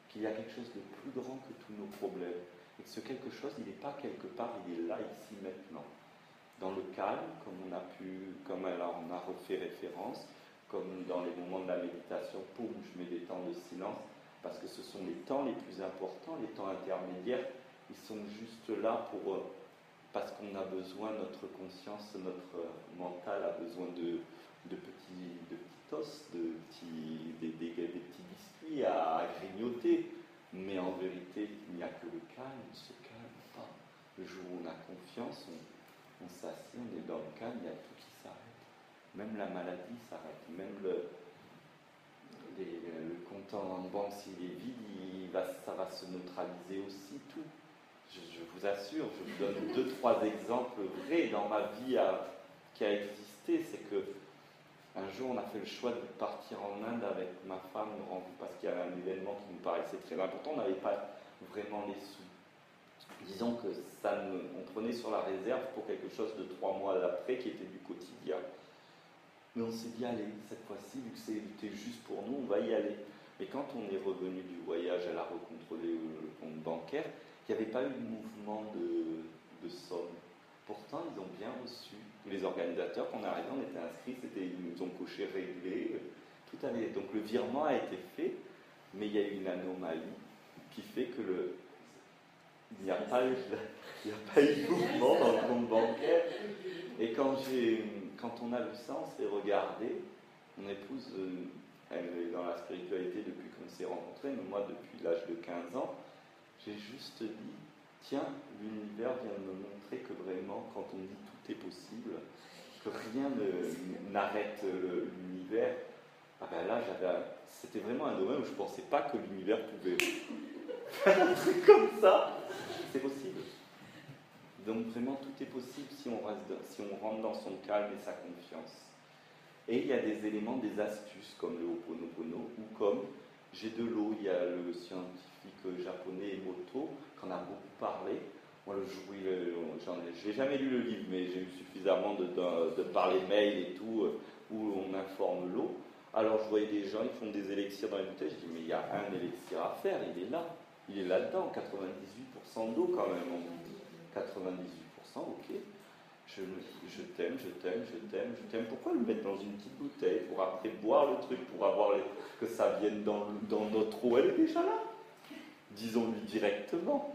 S1: qu'il y a quelque chose de plus grand que tous nos problèmes. Et que ce quelque chose, il n'est pas quelque part, il est là, ici, maintenant. Dans le calme, comme alors on a refait référence, comme dans les moments de la méditation, poum, je mets des temps de silence, parce que ce sont les temps les plus importants, les temps intermédiaires, ils sont juste là parce qu'on a besoin, notre conscience, notre mental a besoin de petits os, des petits biscuits à grignoter. Mais en vérité, il n'y a que le calme, il ne se calme pas. Le jour où on a confiance, on s'assied, on est dans le calme, il y a tout qui s'arrête. Même la maladie s'arrête, même le compte en banque, s'il est vide, ça va se neutraliser aussi, tout. Je vous assure, je vous donne 2-3 exemples vrais dans ma vie qui a existé. C'est que un jour, on a fait le choix de partir en Inde avec ma femme, parce qu'il y avait un événement qui nous paraissait très important. On n'avait pas vraiment les sous. Disons que on prenait sur la réserve pour quelque chose de 3 mois après, qui était du quotidien. Mais on s'est dit, allez, cette fois-ci, vu que c'était juste pour nous, on va y aller. Mais quand on est revenu du voyage, elle a recontrôlé le compte bancaire, il n'y avait pas eu de mouvement de somme. Pourtant, ils ont bien reçu. Les organisateurs, quand on est arrivé, on était inscrits, ils nous ont coché réglé, tout allait. Donc le virement a été fait, mais il y a eu une anomalie qui fait que il n'y a pas eu de mouvement dans le compte bancaire. Et quand on a le sens et regardé, mon épouse, elle est dans la spiritualité depuis qu'on s'est rencontrés, mais moi depuis l'âge de 15 ans, j'ai juste dit, tiens, l'univers vient de me montrer que vraiment, quand on dit tout est possible, que rien n'arrête l'univers, ah ben là, c'était vraiment un domaine où je ne pensais pas que l'univers pouvait faire un truc comme ça. C'est possible. Donc vraiment, tout est possible si on rentre dans son calme et sa confiance. Et il y a des éléments, des astuces, comme le Ho'oponopono, ou comme j'ai de l'eau, il y a le scientifique japonais Emoto, qui en a beaucoup parlé. Moi, j'ai jamais lu le livre, mais j'ai eu suffisamment par les mails et tout, où on informe l'eau. Alors, je voyais des gens, ils font des élixirs dans les bouteilles, je dis, mais il y a un élixir à faire, il est là-dedans, 98% d'eau quand même. 98%, ok. Je t'aime. Pourquoi le mettre dans une petite bouteille pour après boire le truc, pour avoir que ça vienne dans notre eau? Elle est déjà là. Disons-lui directement.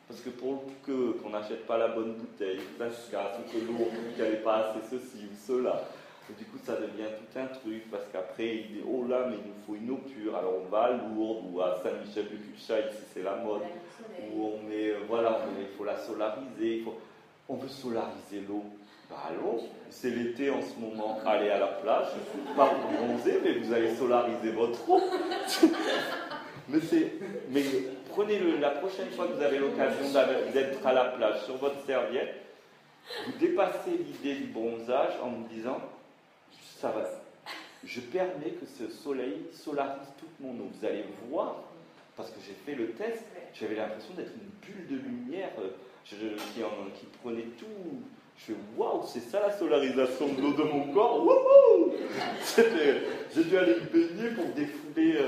S1: Parce que pour qu'on n'achète pas la bonne bouteille, que ça se casse, ou que l'eau, qu'il n'y avait pas assez ceci ou cela. Et du coup, ça devient tout un truc, parce qu'après, il dit, oh là, mais il nous faut une eau pure. Alors on va à Lourdes ou à Saint-Michel-du-Cuchat, ici c'est la mode, où on met, il faut la solariser. On veut solariser l'eau. Bah allons, c'est l'été en ce moment, allez à la plage, pas pour bronzer, mais vous allez solariser votre eau. mais prenez la prochaine fois que vous avez l'occasion d'être à la plage sur votre serviette, vous dépassez l'idée du bronzage en vous disant, ça va, je permets que ce soleil solarise toute mon eau. Vous allez voir, parce que j'ai fait le test, j'avais l'impression d'être une bulle de lumière qui prenait tout. Je fais waouh, c'est ça la solarisation de l'eau de mon corps. Wouhou! J'ai dû aller me baigner pour défouler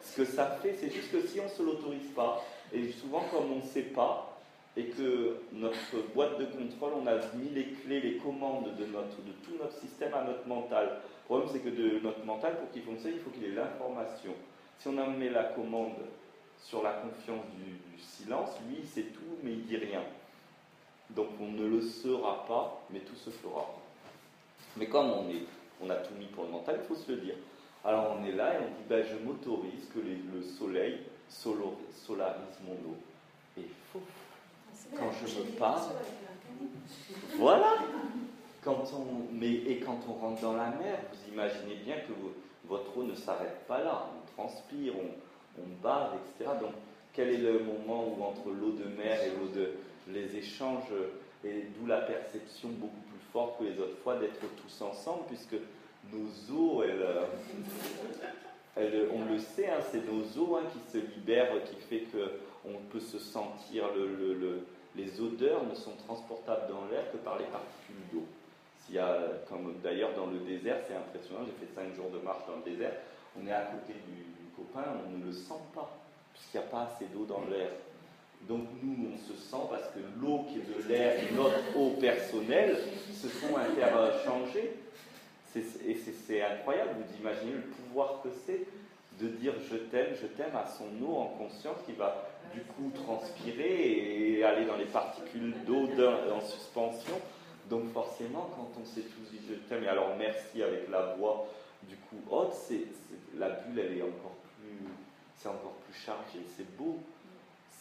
S1: ce que ça fait. C'est juste que si on ne se l'autorise pas, et souvent comme on ne sait pas, et que notre boîte de contrôle, on a mis les clés, les commandes de tout notre système à notre mental. Le problème, c'est que de notre mental, pour qu'il fonctionne, il faut qu'il ait l'information. Si on en met la commande sur la confiance du silence, lui, il sait tout, mais il ne dit rien. Donc on ne le saura pas, mais tout se fera. Mais comme on a tout mis pour le mental, il faut se le dire. Alors on est là et on dit, je m'autorise que le soleil solarise mon eau. Et il faut, quand je me parle, voilà, quand on rentre dans la mer, vous imaginez bien que votre eau ne s'arrête pas là. On transpire, on bave, etc. Donc, quel est le moment où entre l'eau de mer et les échanges, et d'où la perception beaucoup plus forte que les autres fois d'être tous ensemble, puisque nos eaux, on le sait, hein, c'est nos eaux qui se libèrent, qui fait qu'on peut se sentir, les odeurs ne sont transportables dans l'air que par les particules d'eau. Comme d'ailleurs dans le désert, c'est impressionnant, j'ai fait 5 jours de marche dans le désert, on est à côté du copain, on ne le sent pas, puisqu'il n'y a pas assez d'eau dans l'air. Donc nous, on se sent parce que l'eau qui est de l'air et notre eau personnelle se sont interchangées. Et c'est incroyable, vous imaginez le pouvoir que c'est de dire je t'aime à son eau en conscience qui va du coup transpirer et aller dans les particules d'eau en suspension. Donc forcément, quand on s'est tous dit je t'aime, et alors merci avec la voix du coup haute, la bulle elle est encore plus chargée, c'est beau.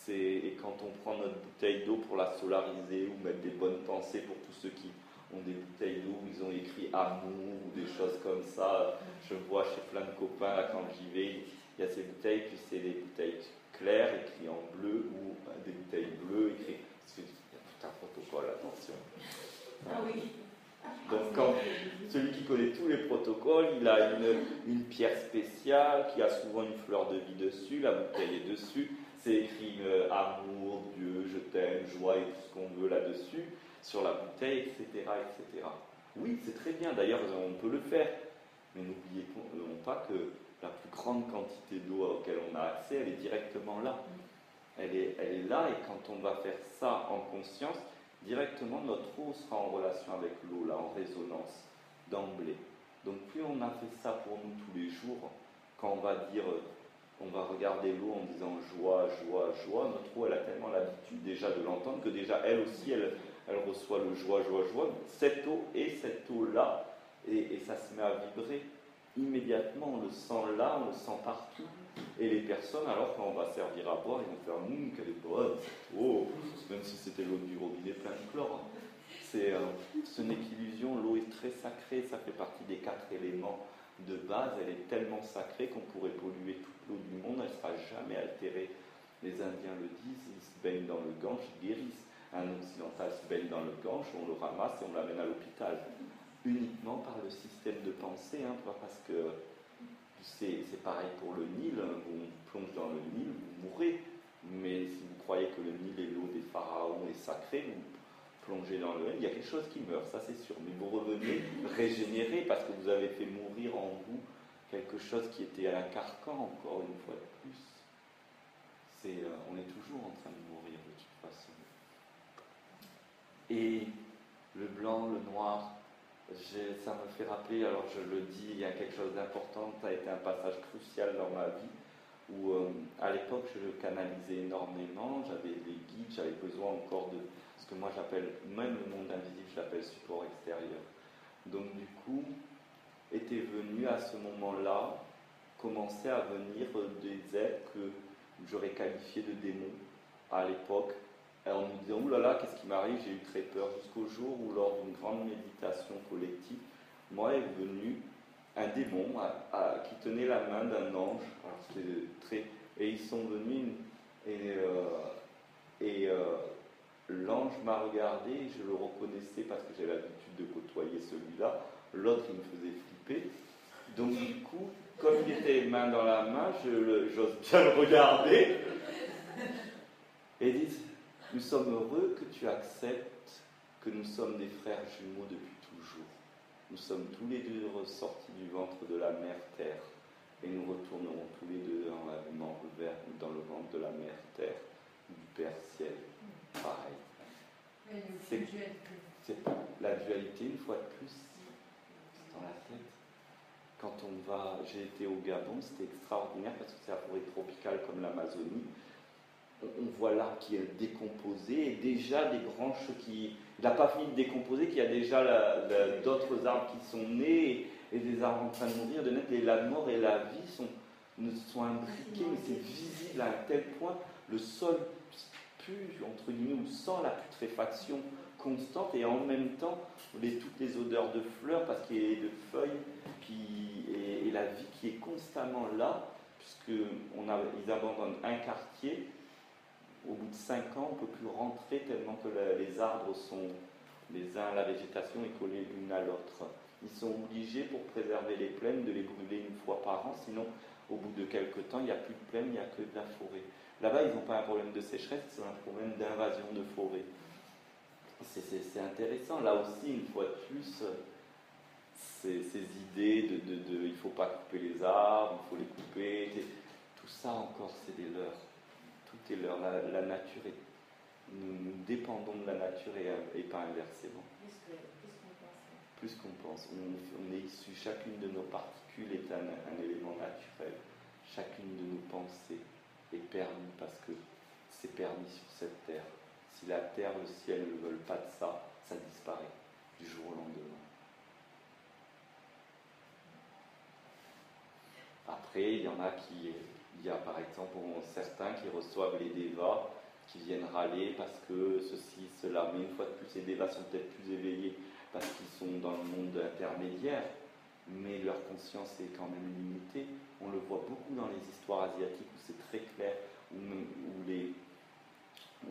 S1: Et quand on prend notre bouteille d'eau pour la solariser ou mettre des bonnes pensées pour tous ceux qui ont des bouteilles d'eau où ils ont écrit amour ou des choses comme ça, je vois chez plein de copains là, quand j'y vais, il y a ces bouteilles, puis c'est des bouteilles claires écrites en bleu ou des bouteilles bleues écrites. Il y a tout un protocole, attention.
S3: Ah oui.
S1: Donc celui qui connaît tous les protocoles, il a une pierre spéciale qui a souvent une fleur de vie dessus, la bouteille est dessus, c'est écrit amour, Dieu, je t'aime, joie et tout ce qu'on veut là-dessus, sur la bouteille, etc. etc. Oui, c'est très bien, d'ailleurs on peut le faire, mais n'oubliez pas que la plus grande quantité d'eau auquel on a accès, elle est directement là. Elle est là, et quand on va faire ça en conscience, directement notre eau sera en relation avec l'eau, là, en résonance, d'emblée. Donc plus on a fait ça pour nous tous les jours, quand on va regarder l'eau en disant joie, joie, joie, notre eau elle a tellement l'habitude déjà de l'entendre que déjà elle aussi elle reçoit le joie, joie, joie, cette eau et cette eau-là, et ça se met à vibrer immédiatement, on le sent là, on le sent partout. Et les personnes, alors quand on va servir à boire, ils vont faire qu'elle est bonne cette eau, même si c'était l'eau du robinet plein de chlore. Ce n'est qu'illusion, l'eau est très sacrée, ça fait partie des 4 éléments de base, elle est tellement sacrée qu'on pourrait polluer toute l'eau du monde, elle ne sera jamais altérée. Les Indiens le disent, ils se baignent dans le Gange, ils guérissent. Un occidental se baigne dans le Gange, on le ramasse et on l'amène à l'hôpital. Uniquement par le système de pensée, parce que c'est pareil pour le Nil, vous plongez dans le Nil, vous mourrez. Mais si vous croyez que le Nil est l'eau des pharaons est sacrée, vous plongez dans le Nil, il y a quelque chose qui meurt, ça c'est sûr. Mais vous revenez régénéré parce que vous avez fait mourir en vous quelque chose qui était à un carcan, encore une fois de plus. On est toujours en train de mourir de toute façon. Et le blanc, le noir, ça me fait rappeler, alors je le dis, il y a quelque chose d'important, ça a été un passage crucial dans ma vie, où à l'époque je canalisais énormément, j'avais des guides, j'avais besoin encore de, ce que moi j'appelle, même le monde invisible, je l'appelle support extérieur. Donc du coup, était venu à ce moment-là, commencer à venir des êtres que j'aurais qualifiés de démons à l'époque, en nous disant « Ouh là là, qu'est-ce qui m'arrive ?» J'ai eu très peur jusqu'au jour où, lors d'une grande méditation collective, moi est venu un démon qui tenait la main d'un ange. Alors, et ils sont venus, l'ange m'a regardé, et je le reconnaissais parce que j'ai l'habitude de côtoyer celui-là. L'autre, il me faisait flipper. Donc du coup, comme il était main dans la main, j'ose bien le regarder. Et il dit « Nous sommes heureux que tu acceptes que nous sommes des frères jumeaux depuis toujours. Nous sommes tous les deux ressortis du ventre de la mère Terre, et nous retournerons tous les deux dans le ventre de la mère Terre, du Père Ciel. » Pareil. C'est la dualité, une fois de plus, c'est dans la tête. Quand j'ai été au Gabon, c'était extraordinaire parce que c'est la forêt tropicale comme l'Amazonie. On voit l'arbre qui est décomposé et déjà des branches il n'a pas fini de décomposer, qu'il y a déjà d'autres arbres qui sont nés et des arbres en train de mourir, de naître. Et la mort et la vie sont imbriqués, mais c'est visible à un tel point. Le sol pue, entre guillemets, ou sent la putréfaction constante et en même temps toutes les odeurs de fleurs parce qu'il y a de feuilles et la vie qui est constamment là puisqu'ils abandonnent un quartier. Au bout de 5 ans, on ne peut plus rentrer tellement que les arbres sont la végétation est collée l'une à l'autre. Ils sont obligés, pour préserver les plaines, de les brûler une fois par an, sinon, au bout de quelques temps, il n'y a plus de plaine, il n'y a que de la forêt. Là-bas, ils n'ont pas un problème de sécheresse, c'est un problème d'invasion de forêt. C'est intéressant. Là aussi, une fois de plus, ces idées il ne faut pas couper les arbres, il faut les couper, tout ça encore, c'est des leurs. Tout est leur. La nature est. Nous dépendons de la nature et pas inversement. Plus qu'on pense. On est issu, chacune de nos particules est un élément naturel. Chacune de nos pensées est permis parce que c'est permis sur cette terre. Si la terre, le ciel ne veulent pas de ça, ça disparaît du jour au lendemain. Après, il y en a il y a par exemple certains qui reçoivent les dévas, qui viennent râler parce que ceci, cela. Mais une fois de plus, les dévas sont peut-être plus éveillés parce qu'ils sont dans le monde intermédiaire, mais leur conscience est quand même limitée. On le voit beaucoup dans les histoires asiatiques où c'est très clair, où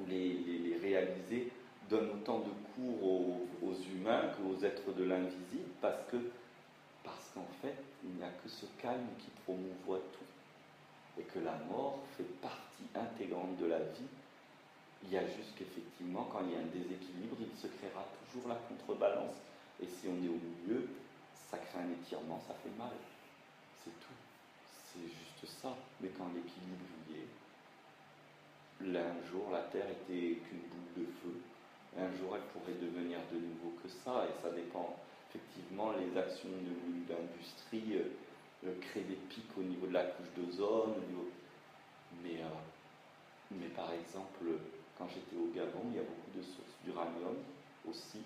S1: les réalisés donnent autant de cours aux humains qu'aux êtres de l'invisible parce qu'en fait, il n'y a que ce calme qui promouvoit tout et que la mort fait partie intégrante de la vie. Il y a juste qu'effectivement, quand il y a un déséquilibre, il se créera toujours la contrebalance. Et si on est au milieu, ça crée un étirement, ça fait mal. C'est tout. C'est juste ça. Mais quand l'équilibre y est, un jour, la Terre était qu'une boule de feu. Un jour, elle pourrait devenir de nouveau que ça. Et ça dépend. Effectivement, les actions de l'industrie créent des pics au niveau de la couche d'ozone. Mais par exemple, quand j'étais au Gabon, il y a beaucoup de sources d'uranium aussi,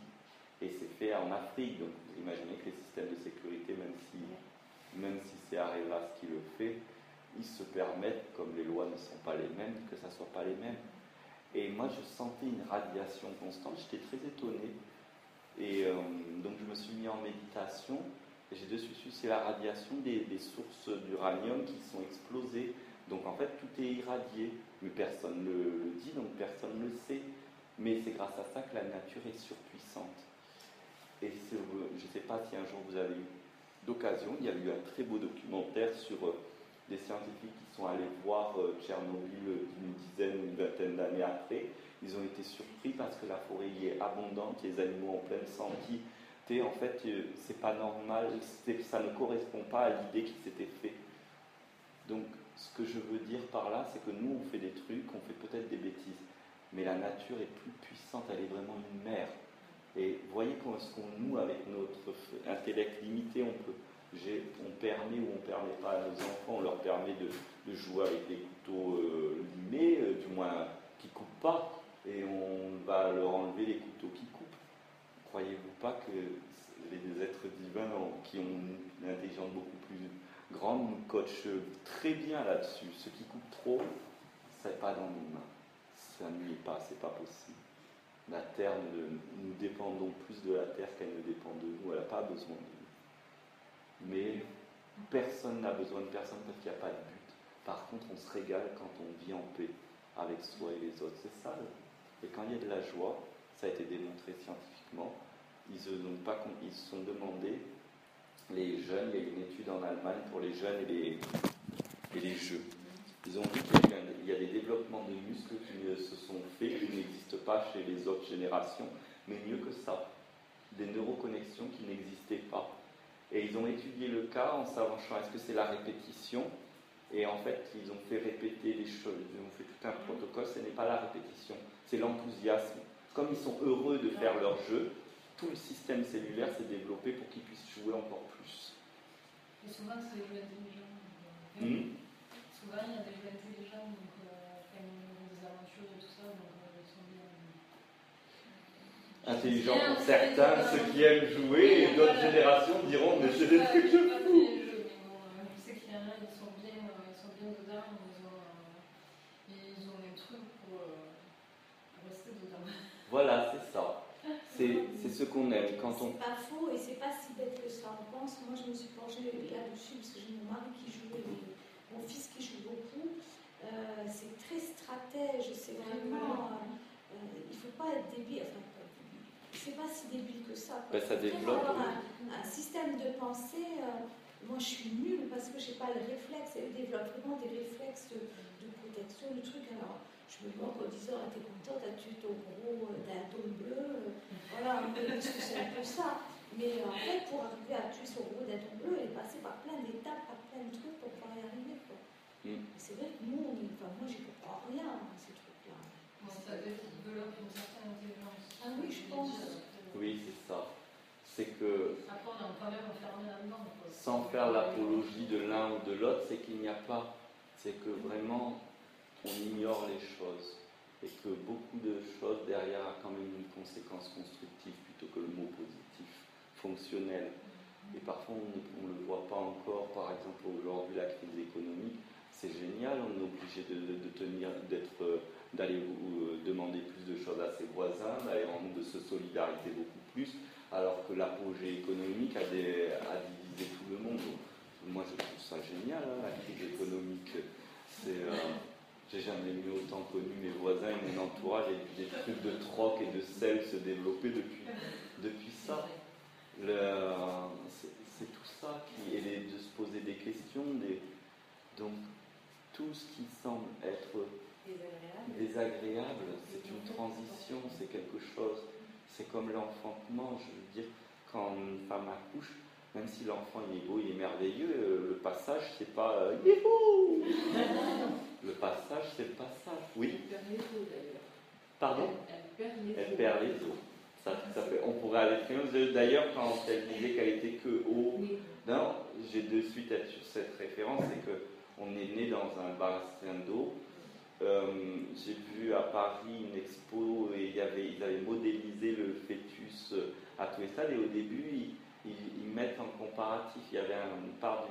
S1: et c'est fait en Afrique. Donc vous imaginez que les systèmes de sécurité, même si c'est Arevas qui le fait, ils se permettent, comme les lois ne sont pas les mêmes, que ça ne soit pas les mêmes. Et moi, je sentais une radiation constante, j'étais très étonné. Et donc je me suis mis en méditation, et j'ai de suite su, c'est la radiation des sources d'uranium qui sont explosées. Donc en fait, tout est irradié, mais personne ne le dit, donc personne ne le sait. Mais c'est grâce à ça que la nature est surpuissante. Et je ne sais pas si un jour vous avez eu d'occasion, il y a eu un très beau documentaire sur des scientifiques qui sont allés voir Tchernobyl une dizaine ou une vingtaine d'années après. Ils ont été surpris parce que la forêt y est abondante, les animaux en pleine santé. En fait, c'est pas normal, ça ne correspond pas à l'idée qui s'était fait. Donc, ce que je veux dire par là, c'est que nous, on fait des trucs, on fait peut-être des bêtises, mais la nature est plus puissante, elle est vraiment une mère. Et voyez comment est-ce qu'on, nous, avec notre intellect limité, on permet ou on ne permet pas à nos enfants, on leur permet de jouer avec des couteaux limés, du moins qui ne coupent pas, et on va leur enlever les couteaux qui coupent. Croyez-vous pas que les êtres divins qui ont une intelligence beaucoup plus grande nous coachent très bien là-dessus. Ce qui coupe trop, ça n'est pas dans nos mains. Ça n'y est pas, c'est pas possible. La terre, nous dépendons plus de la terre qu'elle ne dépend de nous. Elle n'a pas besoin de nous. Mais personne n'a besoin de personne parce qu'il n'y a pas de but. Par contre, on se régale quand on vit en paix avec soi et les autres. C'est ça. Et quand il y a de la joie, ça a été démontré scientifiquement, ils se sont demandé, les jeunes, il y a une étude en Allemagne pour les jeunes et les jeux. Ils ont vu qu'il y a des développements de muscles qui se sont faits, qui n'existent pas chez les autres générations, mais mieux que ça, des neuroconnexions qui n'existaient pas. Et ils ont étudié le cas en sachant est-ce que c'est la répétition, et en fait ils ont fait répéter les choses, ils ont fait tout un protocole, ce n'est pas la répétition, c'est l'enthousiasme. Comme ils sont heureux de faire leur jeu, tout le système cellulaire s'est développé pour qu'ils puissent jouer encore plus.
S5: Et souvent c'est des jeux intelligents. Souvent il y a des jeux intelligents, donc des aventures et tout ça, donc ils sont bien.
S1: Intelligents pour certains, ceux qui aiment jouer, et d'autres générations diront mais c'est des trucs de fou.
S5: Je sais qu'il y en a, ils sont bien dedans, ils ont un truc pour rester dedans.
S1: Voilà, c'est ça. C'est ce qu'on aime.
S3: C'est pas faux et c'est pas si bête que ça. On pense, moi je me suis penchée là-dessus parce que j'ai mon mari qui joue et mon fils qui joue beaucoup. C'est très stratège, c'est vraiment. Il ne faut pas être débile. Enfin, c'est pas si débile que ça.
S1: Ça développe.
S3: Un système de pensée. Moi je suis nulle parce que je n'ai pas le réflexe. Elle développe vraiment des réflexes de protection, le truc. Alors, je me moque en disant t'es contente, t'as tué ton gros dindon bleu. Voilà, parce que c'est un peu ça. Mais en fait, pour arriver à tuer son gros dindon bleu, elle est passée par plein d'étapes, par plein de trucs pour pouvoir y arriver. Quoi. C'est vrai que nous, moi, j'y comprends rien à ces trucs-là.
S4: Ça développe une certaine intelligence.
S3: Ah oui, je pense.
S1: Oui, c'est ça. C'est que.
S4: Après, on est quand même enfermé là-dedans.
S1: Sans faire l'apologie de l'un ou de l'autre, c'est qu'il n'y a pas. C'est que vraiment, on ignore les choses. Et que beaucoup de choses derrière a quand même une conséquence constructive plutôt que le mot positif, fonctionnel. Et parfois on ne le voit pas encore. Par exemple, aujourd'hui, la crise économique, c'est génial, on est obligé d'aller demander plus de choses à ses voisins, de se solidariser beaucoup plus, alors que l'apogée économique a divisé tout le monde. Moi, je trouve ça génial, la crise économique. J'ai jamais mieux autant connu mes voisins et mon entourage et des trucs de troc et de sel se développer depuis ça. C'est tout ça et de se poser des questions. Donc, tout ce qui semble être désagréable, c'est une transition, c'est quelque chose. C'est comme l'enfantement, je veux dire, quand une femme accouche, même si l'enfant il est beau, il est merveilleux, le passage, c'est pas youhou. Le passage, c'est le passage. Oui.
S5: Elle perd les os d'ailleurs.
S1: Pardon ?
S5: Elle perd les os.
S1: Ça fait, on pourrait aller très loin. D'ailleurs, quand elle disait qu'elle était que haut, non, j'ai de suite être sur cette référence, c'est qu'on est né dans un bassin d'eau. J'ai vu à Paris une expo et ils avaient modélisé le fœtus à tous les stades et au début ils mettent en comparatif, il y avait une part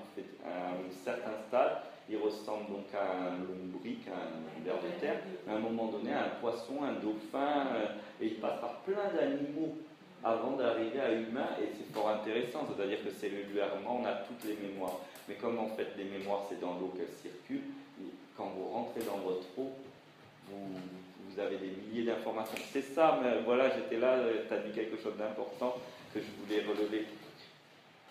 S1: à un certain stade, il ressemble donc à un lombric, un ver de terre, mais à un moment donné à un poisson, un dauphin, et il passe par plein d'animaux avant d'arriver à humain, et c'est fort intéressant, c'est-à-dire que cellulairement on a toutes les mémoires, mais comme en fait les mémoires c'est dans l'eau qu'elles circulent, quand vous rentrez dans votre eau, vous avez des milliers d'informations. C'est ça, mais voilà, j'étais là, tu as dit quelque chose d'important que je voulais relever.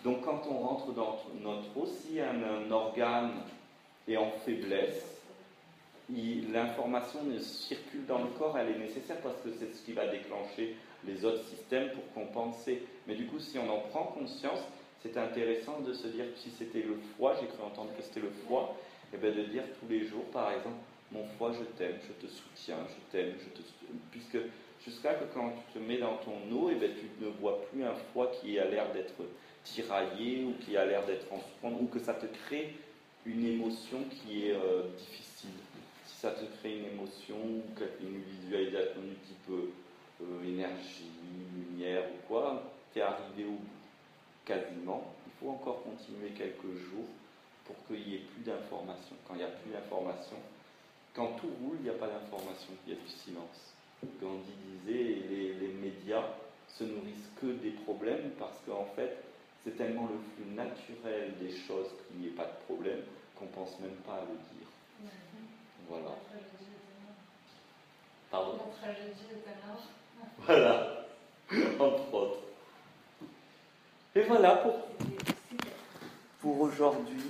S1: Donc quand on rentre dans notre eau, si un organe est en faiblesse, l'information circule dans le corps, elle est nécessaire parce que c'est ce qui va déclencher les autres systèmes pour compenser. Mais du coup, si on en prend conscience, c'est intéressant de se dire, si c'était le foie, j'ai cru entendre que c'était le foie, et bien de dire tous les jours, par exemple, mon foie, je t'aime, je te soutiens, je t'aime, puisque jusqu'à que quand tu te mets dans ton eau, et bien tu ne vois plus un foie qui a l'air d'être tiraillé ou qui a l'air d'être en souffrance, ou que ça te crée une émotion qui est difficile. Si ça te crée une émotion ou une visualisation du type énergie, lumière ou quoi, tu es arrivé au bout, quasiment. Il faut encore continuer quelques jours pour qu'il n'y ait plus d'informations. Quand il n'y a plus d'informations, quand tout roule, il n'y a pas d'information, il y a du silence. Gandhi disait, les médias se nourrissent que des problèmes parce qu'en fait, c'est tellement le flux naturel des choses qu'il n'y ait pas de problème qu'on ne pense même pas à le dire. Voilà. Pardon ?
S4: La tragédie est alors.
S1: Voilà, entre autres. Et voilà pour aujourd'hui.